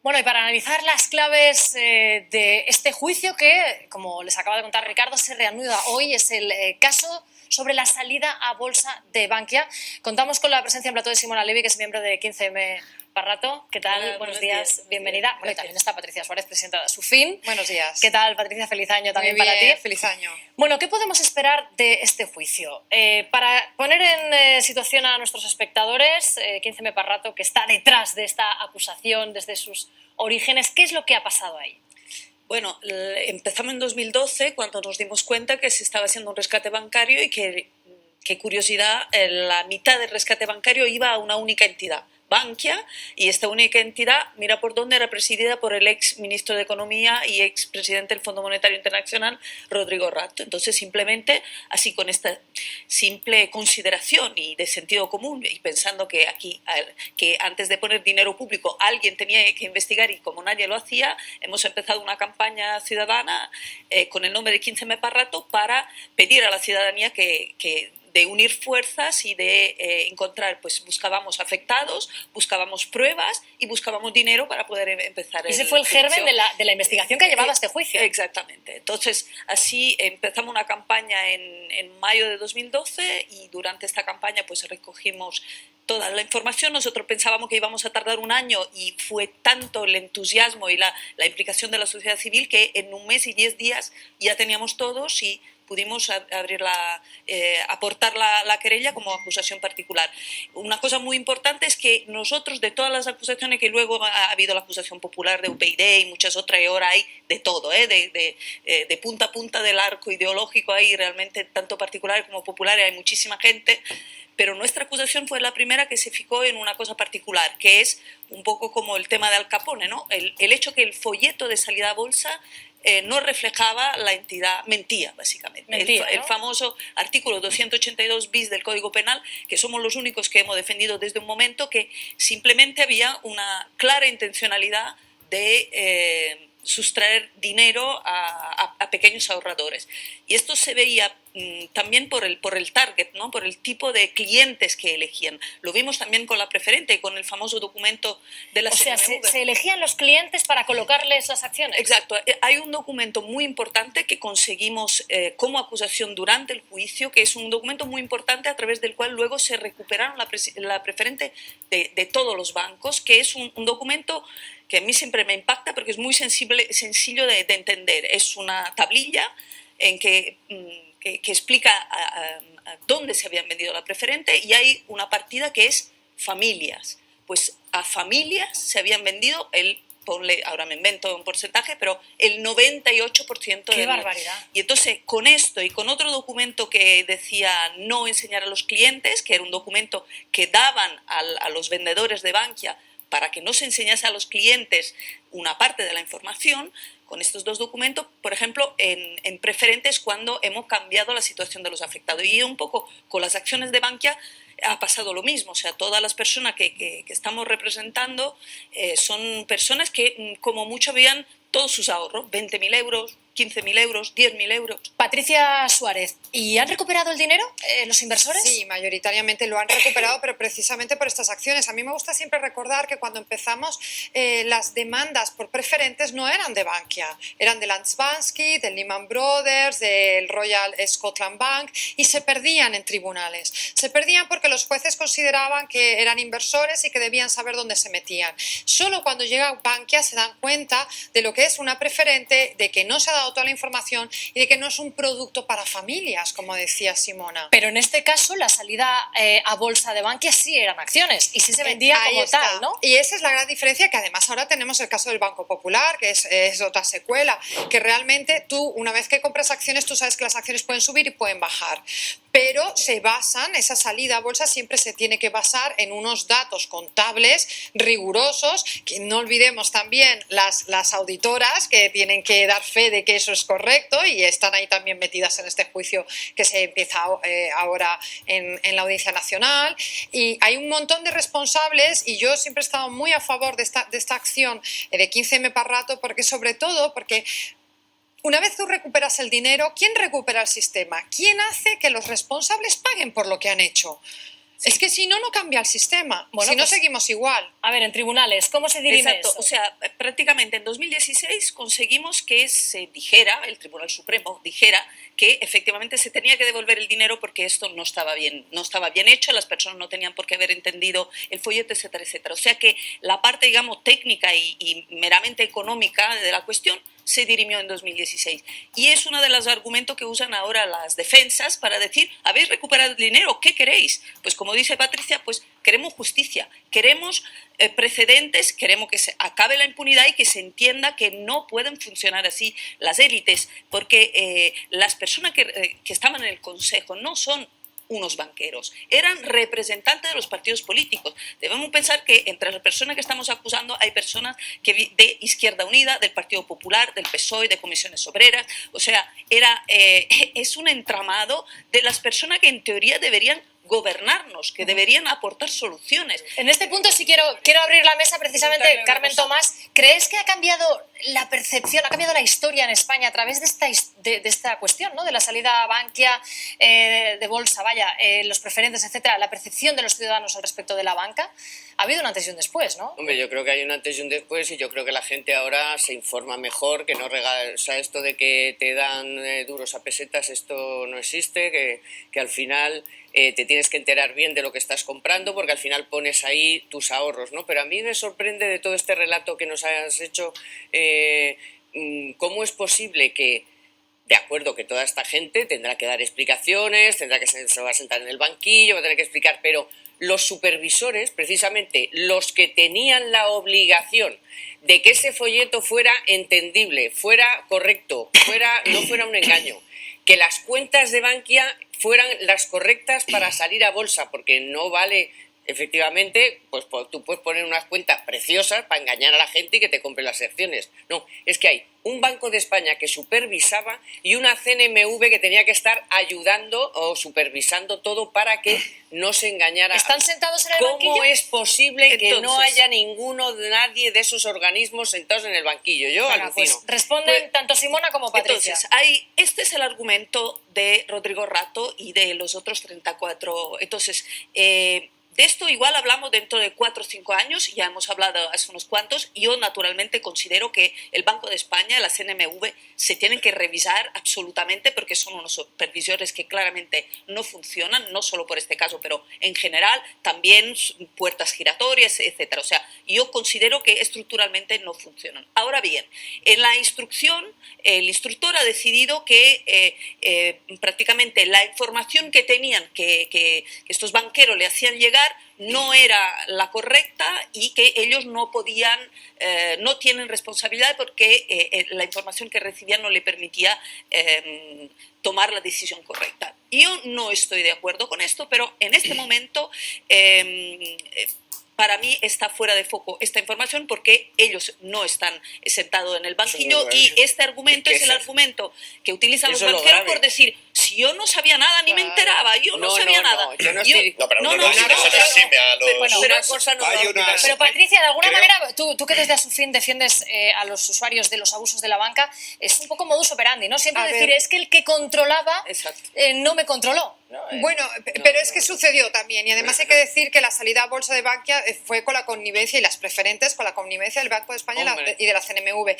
Bueno, y para analizar las claves de este juicio que, como les acaba de contar Ricardo, se reanuda hoy, es el caso sobre la salida a bolsa de Bankia. Contamos con la presencia en plató de Simona Levi, que es miembro de 15M Parrato. ¿Qué tal? Hola, buenos días, bienvenida. Bueno, y también está Patricia Suárez, presidenta de Asufin. Buenos días. ¿Qué tal, Patricia? Feliz año también Muy bien, para ti. feliz año. Bueno, ¿qué podemos esperar de este juicio? Para poner en situación a nuestros espectadores, 15M Parrato, que está detrás de esta acusación desde sus orígenes, ¿qué es lo que ha pasado ahí? Bueno, empezamos en 2012 cuando nos dimos cuenta que se estaba haciendo un rescate bancario y que, qué curiosidad, la mitad del rescate bancario iba a una única entidad, Bankia, y esta única entidad, mira por dónde, era presidida por el ex ministro de Economía y ex presidente del Fondo Monetario Internacional, Rodrigo Rato. Entonces, simplemente, así con esta simple consideración y de sentido común, y pensando que aquí, que antes de poner dinero público alguien tenía que investigar, y como nadie lo hacía, hemos empezado una campaña ciudadana con el nombre de 15M Parrato para pedir a la ciudadanía de unir fuerzas y de encontrar, pues buscábamos afectados, buscábamos pruebas y buscábamos dinero para poder empezar. Ese fue el germen de la investigación que ha llevado a este juicio. Exactamente. Entonces, así empezamos una campaña en mayo de 2012 y durante esta campaña pues recogimos toda la información. Nosotros pensábamos que íbamos a tardar un año y fue tanto el entusiasmo y la implicación de la sociedad civil que en un mes y 10 días ya teníamos todos y pudimos aportar la querella como acusación particular. Una cosa muy importante es que nosotros, de todas las acusaciones que luego ha habido la acusación popular de UPyD y muchas otras, y ahora hay de todo, de punta a punta del arco ideológico, hay realmente tanto particulares como populares, hay muchísima gente, pero nuestra acusación fue la primera que se fijó en una cosa particular, que es un poco como el tema de Al Capone, ¿no? El hecho que el folleto de salida a bolsa no reflejaba la entidad, mentía básicamente. Mentía, el ¿no? famoso artículo 282 bis del Código Penal, que somos los únicos que hemos defendido desde un momento, que simplemente había una clara intencionalidad de sustraer dinero a pequeños ahorradores. Y esto se veía también por el target, ¿no? Por el tipo de clientes que elegían. Lo vimos también con la preferente, con el famoso documento de la CNMV. O sea, se elegían los clientes para colocarles las acciones. Exacto. Hay un documento muy importante que conseguimos como acusación durante el juicio, que es un documento muy importante a través del cual luego se recuperaron la preferente de todos los bancos, que es un documento que a mí siempre me impacta porque es muy sencillo de entender. Es una tablilla en que explica a dónde se habían vendido la preferente, y hay una partida que es familias. Pues a familias se habían vendido ponle, ahora me invento un porcentaje, pero el 98%. ¡Qué barbaridad! Y entonces, con esto y con otro documento que decía no enseñar a los clientes, que era un documento que daban a los vendedores de Bankia para que no se enseñase a los clientes una parte de la información, con estos dos documentos, por ejemplo, en preferentes, cuando hemos cambiado la situación de los afectados. Y un poco con las acciones de Bankia ha pasado lo mismo. O sea, todas las personas que estamos representando son personas que como mucho habían todos sus ahorros, 20.000 euros, 15.000 euros, 10.000 euros. Patricia Suárez, ¿y han recuperado el dinero los inversores? Sí, mayoritariamente lo han recuperado, pero precisamente por estas acciones. A mí me gusta siempre recordar que cuando empezamos las demandas por preferentes no eran de Bankia, eran de Landsbankski, del Lehman Brothers, del Royal Scotland Bank, y se perdían en tribunales. Se perdían porque los jueces consideraban que eran inversores y que debían saber dónde se metían. Solo cuando llega Bankia se dan cuenta de lo que es una preferente, de que no se ha dado toda la información y de que no es un producto para familias, como decía Simona. Pero en este caso la salida a bolsa de Bankia sí eran acciones y sí se vendía Ahí como está. tal, ¿no? Y esa es la gran diferencia, que además ahora tenemos el caso del Banco Popular, que es otra secuela, que realmente tú, una vez que compras acciones, tú sabes que las acciones pueden subir y pueden bajar, pero se basan, esa salida a bolsa siempre se tiene que basar en unos datos contables rigurosos, que no olvidemos también las auditoras que tienen que dar fe de que eso es correcto y están ahí también metidas en este juicio que se empieza ahora en la Audiencia Nacional, y hay un montón de responsables, y yo siempre he estado muy a favor de esta acción de 15M Parrato, porque sobre todo porque una vez tú recuperas el dinero, ¿quién recupera el sistema? ¿Quién hace que los responsables paguen por lo que han hecho? Es que si no, no cambia el sistema. Bueno, si no, pues, seguimos igual. A ver, en tribunales, ¿cómo se dirime Exacto, eso? o sea, prácticamente en 2016 conseguimos que se dijera, el Tribunal Supremo dijera que efectivamente se tenía que devolver el dinero porque esto no estaba bien hecho, las personas no tenían por qué haber entendido el folleto, etcétera, etcétera. O sea que la parte, digamos, técnica y meramente económica de la cuestión se dirimió en 2016. Y es uno de los argumentos que usan ahora las defensas para decir, habéis recuperado el dinero, ¿qué queréis? Pues como dice Patricia, pues queremos justicia, queremos precedentes, queremos que se acabe la impunidad y que se entienda que no pueden funcionar así las élites, porque las personas que estaban en el Consejo no son unos banqueros, eran representantes de los partidos políticos. Debemos pensar que entre las personas que estamos acusando hay personas de Izquierda Unida, del Partido Popular, del PSOE, de Comisiones Obreras, o sea, es un entramado de las personas que en teoría deberían gobernarnos, que deberían aportar soluciones. En este punto sí quiero abrir la mesa precisamente, Carmen Tomás. ¿Crees que ha cambiado la percepción, ha cambiado la historia en España a través de esta cuestión, ¿no? De la salida a Bankia, de bolsa, los preferentes, etcétera, la percepción de los ciudadanos al respecto de la banca? Ha habido un antes y un después, ¿no? Hombre, yo creo que hay un antes y un después y yo creo que la gente ahora se informa mejor, que no regala, o sea, esto de que te dan duros a pesetas, esto no existe, que al final te tienes que enterar bien de lo que estás comprando porque al final pones ahí tus ahorros, ¿no? Pero a mí me sorprende de todo este relato que nos has hecho, cómo es posible que, de acuerdo que toda esta gente tendrá que dar explicaciones, tendrá que se va a sentar en el banquillo, va a tener que explicar, pero los supervisores, precisamente los que tenían la obligación de que ese folleto fuera entendible, fuera correcto, no fuera un engaño, que las cuentas de Bankia fueran las correctas para salir a bolsa, porque no vale, efectivamente, pues tú puedes poner unas cuentas preciosas para engañar a la gente y que te compre las acciones. No, es que hay un Banco de España que supervisaba y una CNMV que tenía que estar ayudando o supervisando todo para que no se engañara. ¿Están sentados en el banquillo? ¿Cómo es posible que no Entonces, haya nadie de esos organismos sentados en el banquillo? Yo Venga, alucino. pues responden tanto Simona como Patricia. Entonces, este es el argumento de Rodrigo Rato y de los otros 34. Entonces, de esto igual hablamos dentro de 4 o 5 años, ya hemos hablado hace unos cuantos. Yo naturalmente considero que el Banco de España, la CNMV, se tienen que revisar absolutamente porque son unos supervisores que claramente no funcionan, no solo por este caso, pero en general también puertas giratorias, etcétera. O sea, yo considero que estructuralmente no funcionan. Ahora bien, en la instrucción, el instructor ha decidido que prácticamente la información que tenían, que estos banqueros le hacían llegar, no era la correcta y que ellos no podían, no tienen responsabilidad porque la información que recibían no le permitía tomar la decisión correcta. Yo no estoy de acuerdo con esto, pero en este momento para mí está fuera de foco esta información porque ellos no están sentados en el banquillo y este argumento es el argumento que utilizan los banqueros por decir, si yo no sabía nada ni me enteraba, yo no sabía nada. Yo no Yo- estoy... No, pero No, uno no, no dice que no, se pero- exime a los... Bueno, pero una cosa no hay va a unas- Pero Patricia, de alguna Creo- manera, tú que desde Asufin defiendes a los usuarios de los abusos de la banca, es un poco modus operandi, ¿no? Siempre A decir, ver. es que el que controlaba Exacto. no me controló. Bueno, pero es que sucedió también y además hay que decir que la salida a bolsa de Bankia fue con la connivencia y las preferentes con la connivencia del Banco de España Hombre. y de la CNMV,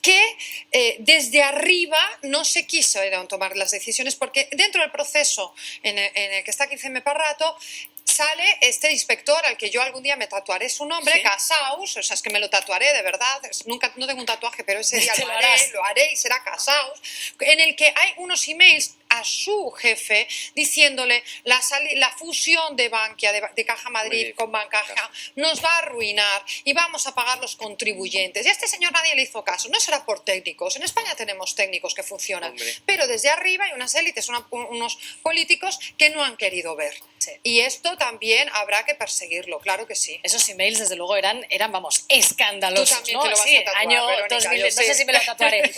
que desde arriba no se quisieron tomar las decisiones porque dentro del proceso en el que está aquí Ceme Parrato sale este inspector al que yo algún día me tatuaré su nombre, Sí. Casaus, o sea, es que me lo tatuaré de verdad, nunca no tengo un tatuaje, pero ese día Te lo lo harás. haré y será Casaus, en el que hay unos emails a su jefe diciéndole la fusión de Bankia, de Caja Madrid con Bancaja, nos va a arruinar y vamos a pagar los contribuyentes. Y a este señor nadie le hizo caso, no será por técnicos, en España tenemos técnicos que funcionan, Hombre. pero desde arriba hay unas élites, unos políticos que no han querido ver. Sí. Y esto también habrá que perseguirlo, claro que sí. Esos emails, desde luego, eran vamos, escandalosos. Tú también ¿no? te lo vas Sí, a tatuar, año Verónica, 2000, yo no sé sé. si me lo tatuaré.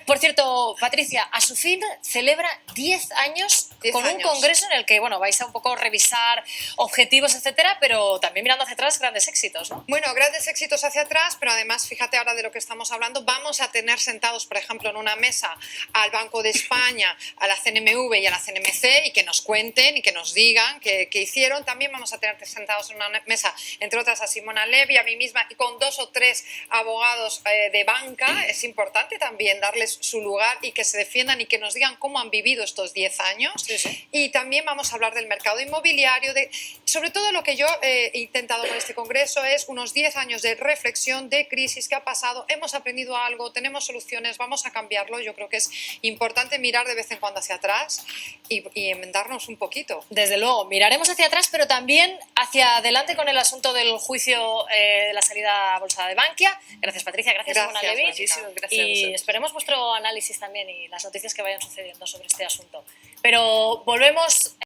Por cierto, Patricia, Asufin celebra 10 años 10 con un años. congreso en el que, bueno, vais a un poco revisar objetivos, etcétera, pero también mirando hacia atrás grandes éxitos, ¿no? Bueno, grandes éxitos hacia atrás, pero además, fíjate ahora de lo que estamos hablando, vamos a tener sentados, por ejemplo, en una mesa al Banco de España, a la CNMV y a la CNMC y que nos cuenten y que nos digan qué hicieron. También vamos a tener sentados en una mesa, entre otras, a Simona Levy, a mí misma y con 2 o 3 abogados de banca. Es importante también darles su lugar y que se defiendan y que nos digan cómo han vivido estos 10 años. Sí, sí. Y también vamos a hablar del mercado inmobiliario, sobre todo lo que yo he intentado con este congreso es unos 10 años de reflexión, de crisis que ha pasado, hemos aprendido algo, tenemos soluciones, vamos a cambiarlo. Yo creo que es importante mirar de vez en cuando hacia atrás y enmendarnos un poquito. Desde luego, miraremos hacia atrás, pero también hacia adelante con el asunto del juicio de la salida a bolsa de Bankia. Gracias, Patricia. Gracias, Simona Levy. Muchísimas gracias. Y esperemos vuestro análisis también y las noticias que vayan sucediendo sobre este asunto. Pero volvemos